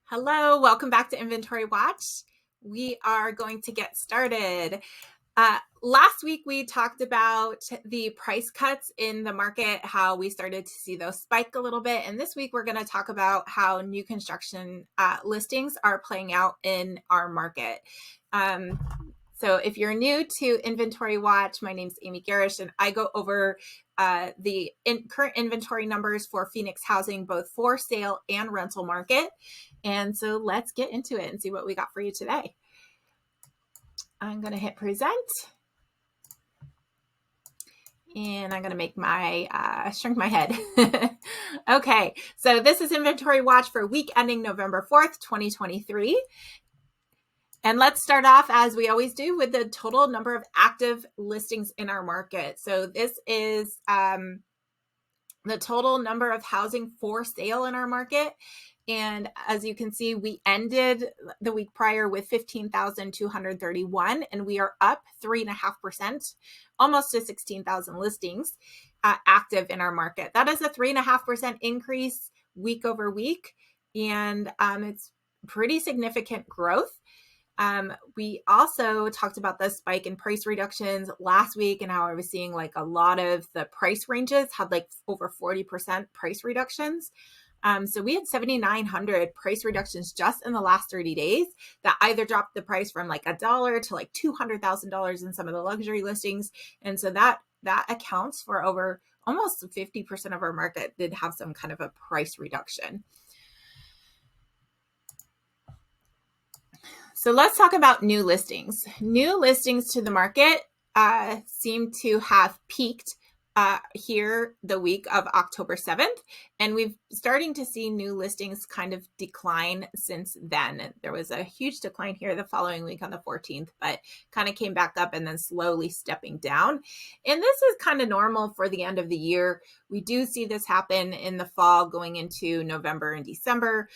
Hello, welcome back to Inventory Watch. We are going to get started. Last week, we talked about the price cuts in the market, how we started to see those spike a little bit. And this week, we're going to talk about how new construction listings are playing out in our market. So if you're new to Inventory Watch, my name's Amy Garish, and I go over the current inventory numbers for Phoenix housing, both for sale and rental market. And so let's get into it and see what we got for you today. I'm going to hit present. And I'm going to make my, shrink my head. Okay, so this is Inventory Watch for week ending November 4th, 2023. And let's start off, as we always do, with the total number of active listings in our market. So this is the total number of housing for sale in our market. And as you can see, we ended the week prior with 15,231, and we are up 3.5%, almost to 16,000 listings active in our market. That is a 3.5% increase week over week, and it's pretty significant growth. We also talked about the spike in price reductions last week and how I was seeing like a lot of the price ranges had like over 40% price reductions. So we had 7,900 price reductions just in the last 30 days that either dropped the price from like $1 to like $200,000 in some of the luxury listings. And so that accounts for over almost 50% of our market did have some kind of a price reduction. So let's talk about new listings. New listings to the market seem to have peaked here the week of October 7th. And we've starting to see new listings kind of decline since then. There was a huge decline here the following week on the 14th, but kind of came back up and then slowly stepping down. And this is kind of normal for the end of the year. We do see this happen in the fall going into November and December.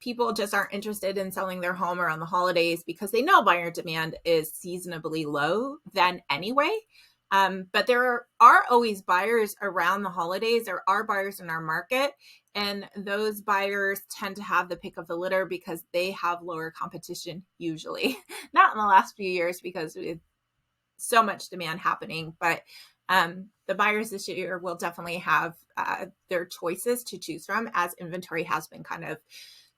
People just aren't interested in selling their home around the holidays because they know buyer demand is seasonably low then anyway. But there are always buyers around the holidays. There are buyers in our market, and those buyers tend to have the pick of the litter because they have lower competition usually. Not in the last few years because we have so much demand happening, but the buyers this year will definitely have their choices to choose from, as inventory has been kind of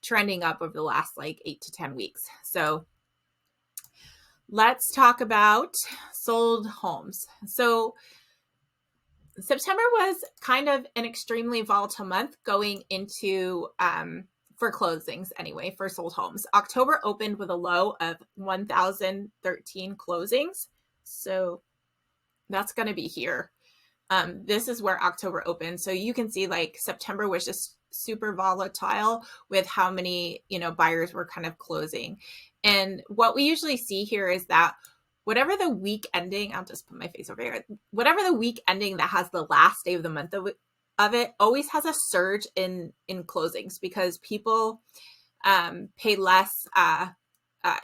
trending up over the last like 8 to 10 weeks. So let's talk about sold homes. So September was kind of an extremely volatile month going into for closings anyway, for sold homes. October opened with a low of 1,013 closings. So that's going to be here. This is where October opened. So you can see like September was just super volatile with how many, buyers were kind of closing. And what we usually see here is that whatever the week ending, I'll just put my face over here, whatever the week ending that has the last day of the month of it always has a surge in closings because people pay less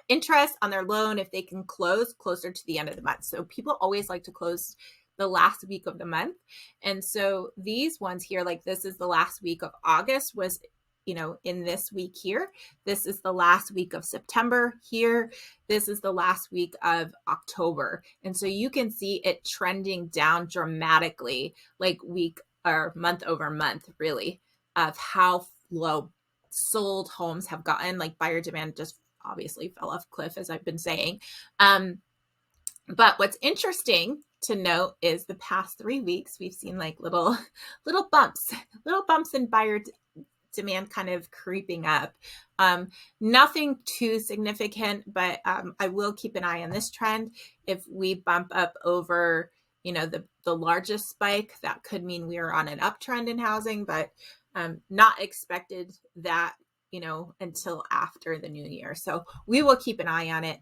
interest on their loan if they can close closer to the end of the month. So people always like to close the last week of the month. And so these ones here, like this is the last week of August was, in this week here. This is the last week of September here. This is the last week of October. And so you can see it trending down dramatically, like week or month over month, really, of how low sold homes have gotten. Like buyer demand just obviously fell off a cliff, as I've been saying. But what's interesting to note is the past 3 weeks, we've seen like little bumps in buyer demand kind of creeping up. Nothing too significant, but I will keep an eye on this trend. If we bump up over, the largest spike, that could mean we are on an uptrend in housing, but not expected that, until after the new year. So we will keep an eye on it.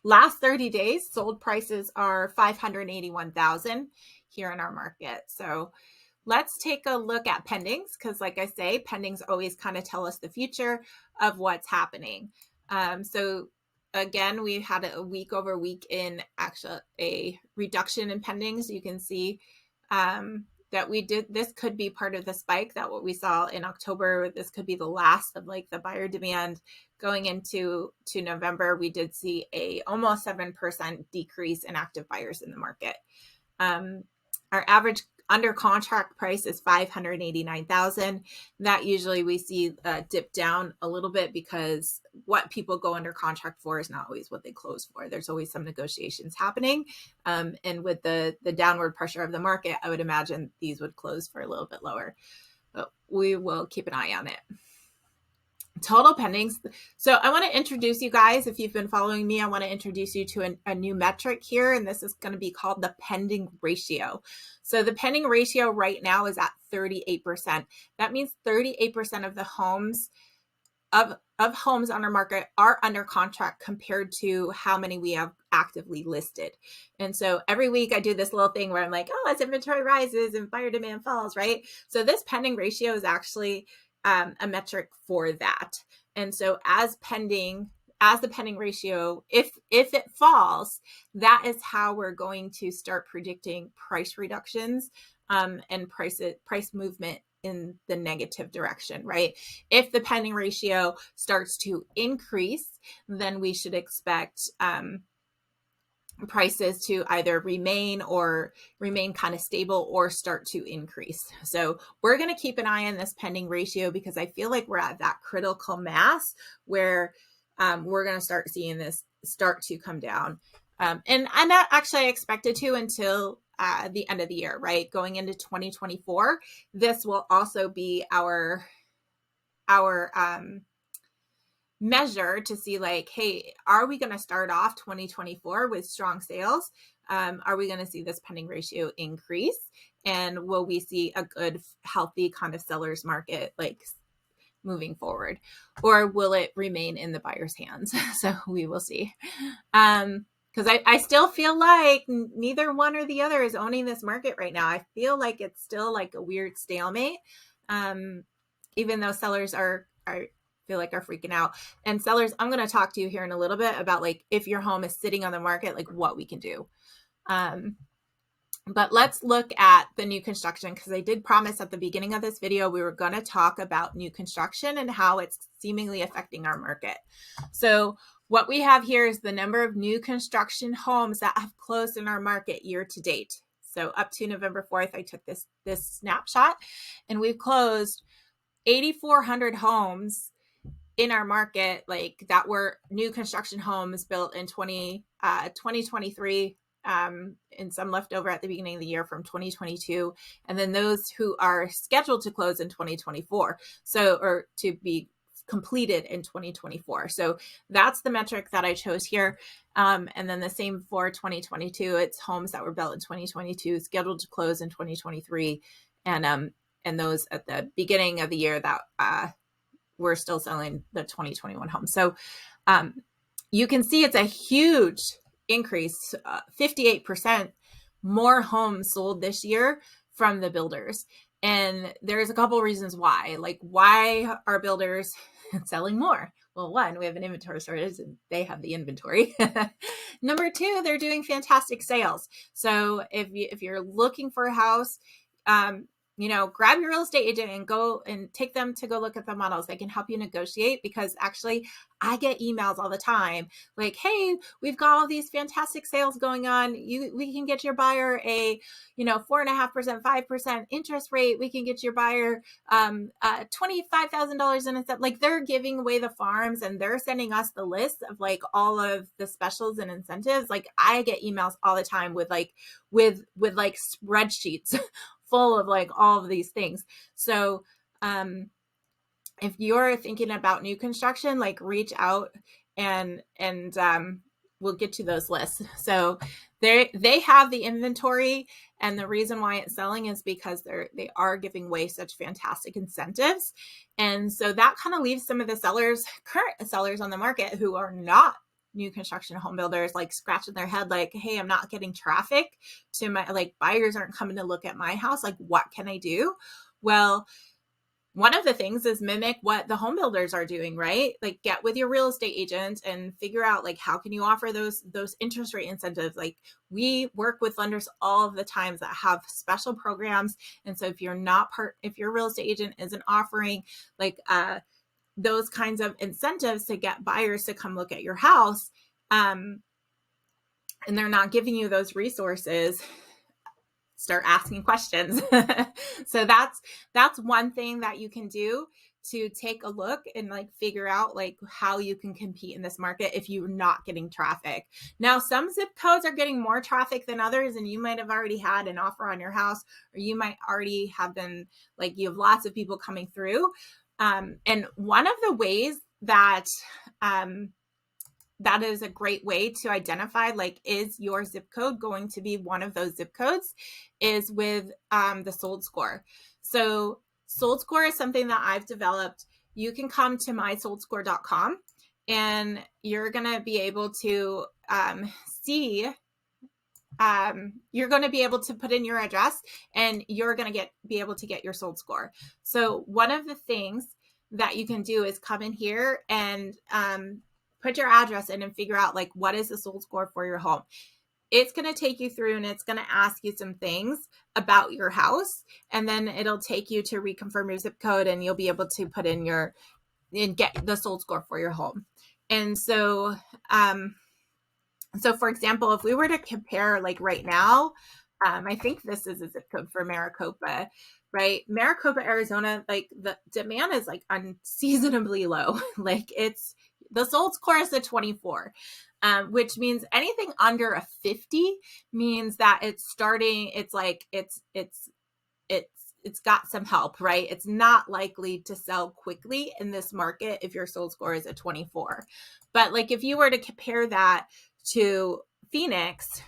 Last 30 days, sold prices are $581,000 here in our market. So let's take a look at pendings because, like I say, pendings always kind of tell us the future of what's happening. So again, we had a week over week in actually a reduction in pendings. You can see that we did, this could be part of the spike that what we saw in October. This could be the last of like the buyer demand going into November. We did see a almost 7% decrease in active buyers in the market. Our average under contract price is $589,000. That usually we see dip down a little bit because what people go under contract for is not always what they close for. There's always some negotiations happening. And with the downward pressure of the market, I would imagine these would close for a little bit lower. But we will keep an eye on it. Total pendings. So I want to introduce you guys, if you've been following me, I want to introduce you to a new metric here, and this is going to be called the pending ratio. So the pending ratio right now is at 38%. That means 38% of the homes of homes on our market are under contract compared to how many we have actively listed. And so every week I do this little thing where I'm like, oh, as inventory rises and buyer demand falls, right? So this pending ratio is actually a metric for that. And so as the pending ratio, if it falls, that is how we're going to start predicting price reductions and price movement in the negative direction, right? If the pending ratio starts to increase, then we should expect prices to either remain kind of stable or start to increase. So we're going to keep an eye on this pending ratio because I feel like we're at that critical mass where we're going to start seeing this start to come down. And I'm not actually expected to until the end of the year, right? Going into 2024, this will also be our measure to see like, hey, are we going to start off 2024 with strong sales? Are we going to see this pending ratio increase? And will we see a good, healthy kind of seller's market like moving forward? Or will it remain in the buyer's hands? So we will see. Because I still feel like neither one or the other is owning this market right now. I feel like it's still like a weird stalemate, even though sellers are freaking out. And sellers, I'm going to talk to you here in a little bit about like if your home is sitting on the market, like what we can do. But let's look at the new construction, because I did promise at the beginning of this video we were going to talk about new construction and how it's seemingly affecting our market. So what we have here is the number of new construction homes that have closed in our market year to date. So up to November 4th, I took this snapshot, and we've closed 8,400 homes in our market, like that were new construction homes built in 2023, and some left over at the beginning of the year from 2022. And then those who are scheduled to close in 2024, or to be completed in 2024. So that's the metric that I chose here. And then the same for 2022, it's homes that were built in 2022, scheduled to close in 2023. And those at the beginning of the year that we're still selling the 2021 homes. So you can see it's a huge increase, 58% more homes sold this year from the builders. And there's a couple reasons why. Like, why are builders selling more? Well, one, we have an inventory shortage and they have the inventory. Number two, they're doing fantastic sales. So if you're looking for a house, grab your real estate agent and go and take them to go look at the models. They can help you negotiate, because actually I get emails all the time like, hey, we've got all these fantastic sales going on. We can get your buyer a, 4.5%, 5% interest rate. We can get your buyer $25,000 in incentive. Like, they're giving away the farms and they're sending us the list of like all of the specials and incentives. Like, I get emails all the time with spreadsheets full of like all of these things. So if you're thinking about new construction, like reach out and we'll get you those lists. So they have the inventory, and the reason why it's selling is because they are giving away such fantastic incentives. And so that kind of leaves some of the current sellers on the market who are not new construction home builders, like scratching their head like, hey, I'm not getting traffic to my, like, buyers aren't coming to look at my house. Like, what can I do? Well, one of the things is mimic what the home builders are doing, right? Like get with your real estate agent and figure out like how can you offer those interest rate incentives. Like we work with lenders all of the times that have special programs. And so if if your real estate agent isn't offering like those kinds of incentives to get buyers to come look at your house, and they're not giving you those resources, start asking questions. So that's one thing that you can do to take a look and like figure out like how you can compete in this market if you're not getting traffic. Now, some zip codes are getting more traffic than others, and you might have already had an offer on your house, or you might already have been like, you have lots of people coming through. And one of the ways that that is a great way to identify like, is your zip code going to be one of those zip codes, is with the sold score. So sold score is something that I've developed. You can come to mysoldscore.com and you're going to be able to see, you're going to be able to put in your address, and you're going to be able to get your sold score. So one of the things that you can do is come in here and put your address in and figure out like, what is the sold score for your home? It's going to take you through and it's going to ask you some things about your house. And then it'll take you to reconfirm your zip code, and you'll be able to put in and get the sold score for your home. And so, so for example, if we were to compare like right now, I think this is a zip code for Maricopa, right? Maricopa, Arizona, like the demand is like unseasonably low. Like the sold score is a 24, which means anything under a 50 means that it's got some help, right? It's not likely to sell quickly in this market if your sold score is a 24. But like if you were to compare that to Phoenix,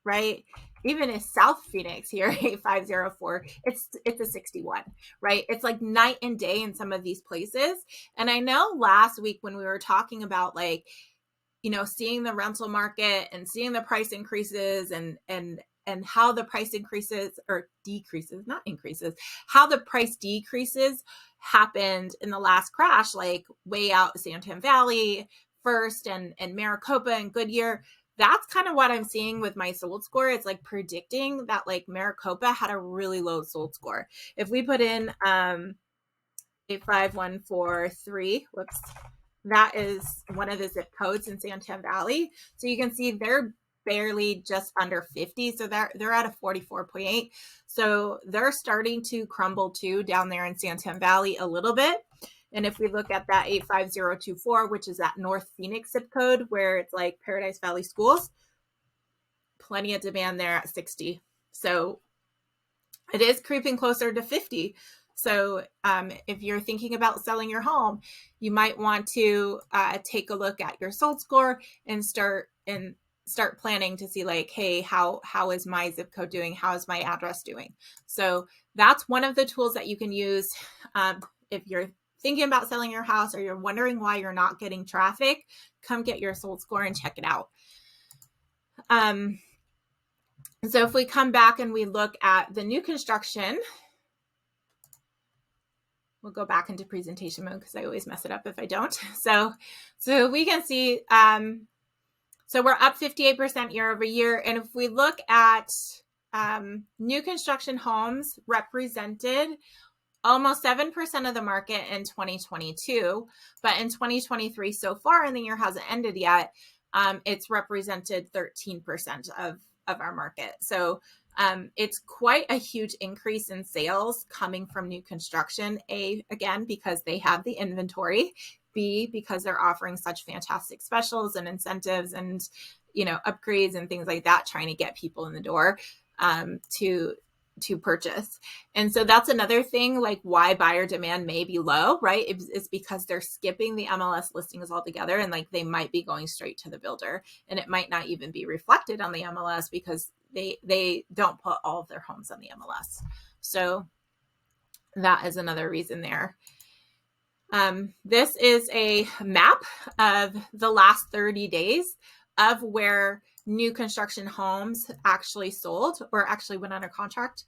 right? Even in South Phoenix here, 8504, it's a 61, right? It's like night and day in some of these places. And I know last week when we were talking about like, seeing the rental market and seeing the price increases and how the price increases or decreases, not increases, how the price decreases happened in the last crash, like way out Santan Valley first and Maricopa and Goodyear. That's kind of what I'm seeing with my sold score. It's like predicting that like Maricopa had a really low sold score. If we put in 85143, whoops, that is one of the zip codes in Santan Valley. So you can see they're barely just under 50. So they're at a 44.8. So they're starting to crumble too down there in Santan Valley a little bit. And if we look at that 85024, which is that North Phoenix zip code where it's like Paradise Valley Schools, plenty of demand there at 60. So it is creeping closer to 50. So if you're thinking about selling your home, you might want to take a look at your sold score and start planning to see like, hey, how is my zip code doing? How is my address doing? So that's one of the tools that you can use if you're thinking about selling your house, or you're wondering why you're not getting traffic. Come get your sold score and check it out. So if we come back and we look at the new construction, we'll go back into presentation mode because I always mess it up if I don't. So we can see, so we're up 58% year over year. And if we look at new construction homes represented almost 7% of the market in 2022, but in 2023 so far, and the year hasn't ended yet, it's represented 13% of our market. So it's quite a huge increase in sales coming from new construction. A, again, because they have the inventory. B, because they're offering such fantastic specials and incentives and, upgrades and things like that, trying to get people in the door to purchase. And so that's another thing, like why buyer demand may be low, right? It's because they're skipping the MLS listings altogether, and like they might be going straight to the builder, and it might not even be reflected on the MLS because they don't put all of their homes on the MLS. So that is another reason there. This is a map of the last 30 days of where new construction homes actually sold or actually went under contract.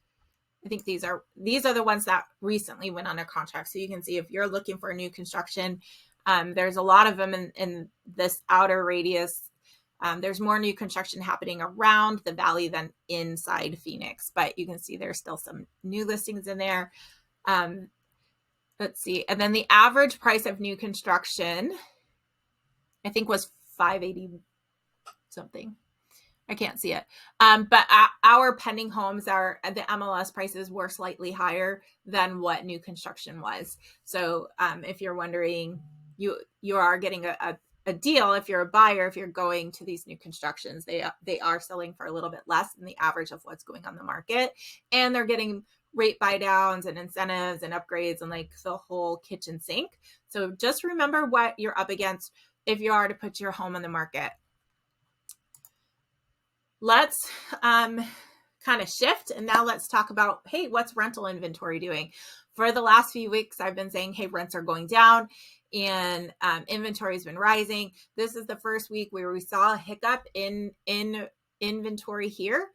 I think these are the ones that recently went under contract. So you can see if you're looking for a new construction, there's a lot of them in this outer radius. There's more new construction happening around the valley than inside Phoenix, but you can see there's still some new listings in there. Let's see. And then the average price of new construction, I think, was $580 something. I can't see it. But our pending homes the MLS prices were slightly higher than what new construction was. So if you're wondering, you are getting a deal if you're a buyer. If you're going to these new constructions, they are selling for a little bit less than the average of what's going on the market, and they're getting rate buy downs and incentives and upgrades and like the whole kitchen sink. So just remember what you're up against if you are to put your home on the market. Let's kind of shift, and now let's talk about, hey, what's rental inventory doing? For the last few weeks, I've been saying, hey, rents are going down and inventory has been rising. This is the first week where we saw a hiccup in inventory here.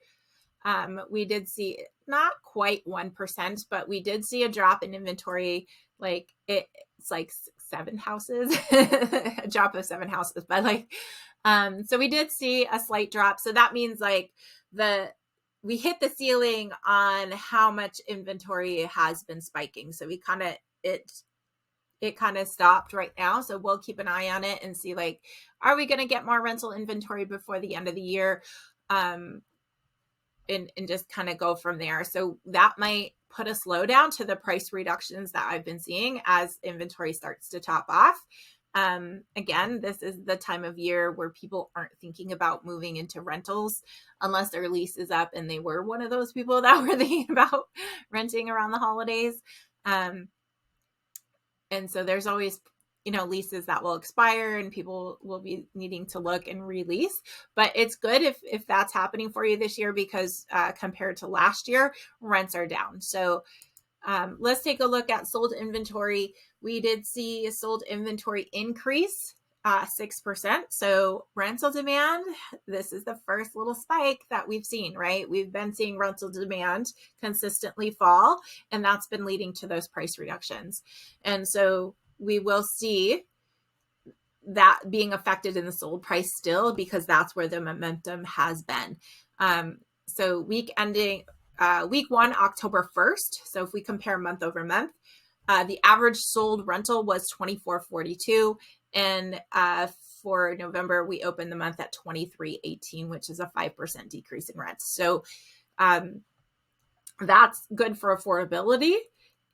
We did see not quite 1%, but we did see a drop in inventory. Like it's like 7 houses, a drop of 7 houses, but like, so we did see a slight drop. So that means like we hit the ceiling on how much inventory has been spiking. So we kind of, it kind of stopped right now. So we'll keep an eye on it and see, like, are we going to get more rental inventory before the end of the year? And just kind of go from there. So that might put a slowdown to the price reductions that I've been seeing as inventory starts to top off. Again, this is the time of year where people aren't thinking about moving into rentals unless their lease is up, and they were one of those people that were thinking about renting around the holidays. And so there's always, leases that will expire and people will be needing to look and release. But it's good if that's happening for you this year, because compared to last year, rents are down. So let's take a look at sold inventory. We did see a sold inventory increase 6%. So rental demand, this is the first little spike that we've seen, right? We've been seeing rental demand consistently fall, and that's been leading to those price reductions. And so we will see that being affected in the sold price still, because that's where the momentum has been. So week 1, October 1st. So if we compare month over month, the average sold rental was $24.42. And for November, we opened the month at $23.18, which is a 5% decrease in rents. So that's good for affordability.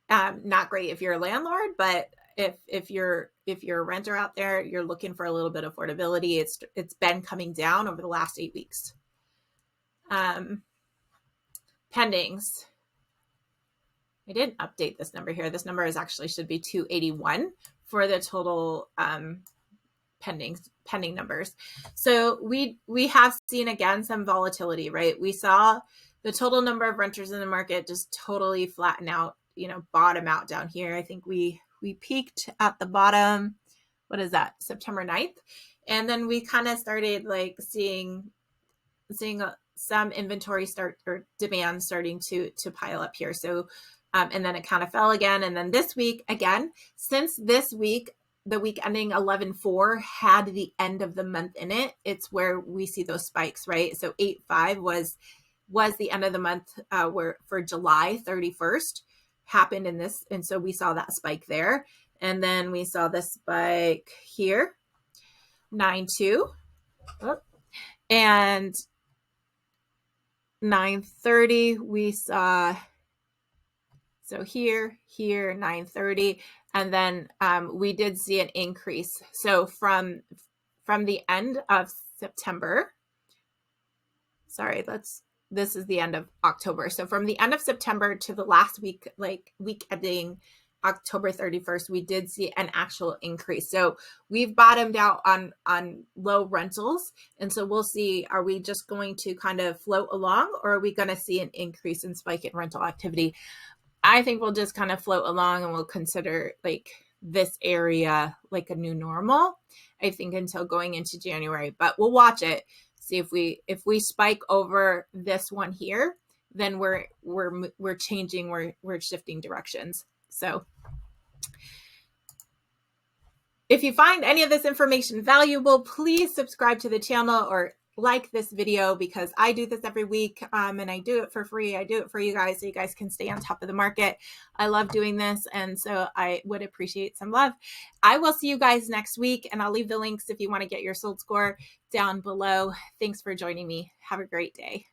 Not great if you're a landlord, but if you're a renter out there, you're looking for a little bit of affordability. It's been coming down over the last 8 weeks. Pendings. I didn't update this number here. This number should be 281 for the total pending numbers. So we have seen again some volatility, right? We saw the total number of renters in the market just totally flatten out, bottom out down here. I think we peaked at the bottom. What is that? September 9th. And then we kind of started like seeing some inventory demand starting to pile up here. So and then it kind of fell again. And then this week, again, since this week, the week ending 11/4 had the end of the month in it, it's where we see those spikes, right? So 8/5 was the end of the month where for July 31st happened in this. And so we saw that spike there. And then we saw this spike here, 9/2. And 9/30, we saw, so here, 9/30, and then we did see an increase. So from the end of September, this is the end of October. So from the end of September to the last week, like week ending October 31st, we did see an actual increase. So we've bottomed out on low rentals. And so we'll see, are we just going to kind of float along, or are we going to see an increase in spike in rental activity? I think we'll just kind of float along, and we'll consider like this area like a new normal, I think, until going into January. But we'll watch it, see if we spike over this one here, then we're changing, we're shifting directions. So if you find any of this information valuable, please subscribe to the channel or like this video, because I do this every week, and I do it for free. I do it for you guys so you guys can stay on top of the market. I love doing this, and so I would appreciate some love. I will see you guys next week, and I'll leave the links if you want to get your sold score down below. Thanks for joining me. Have a great day.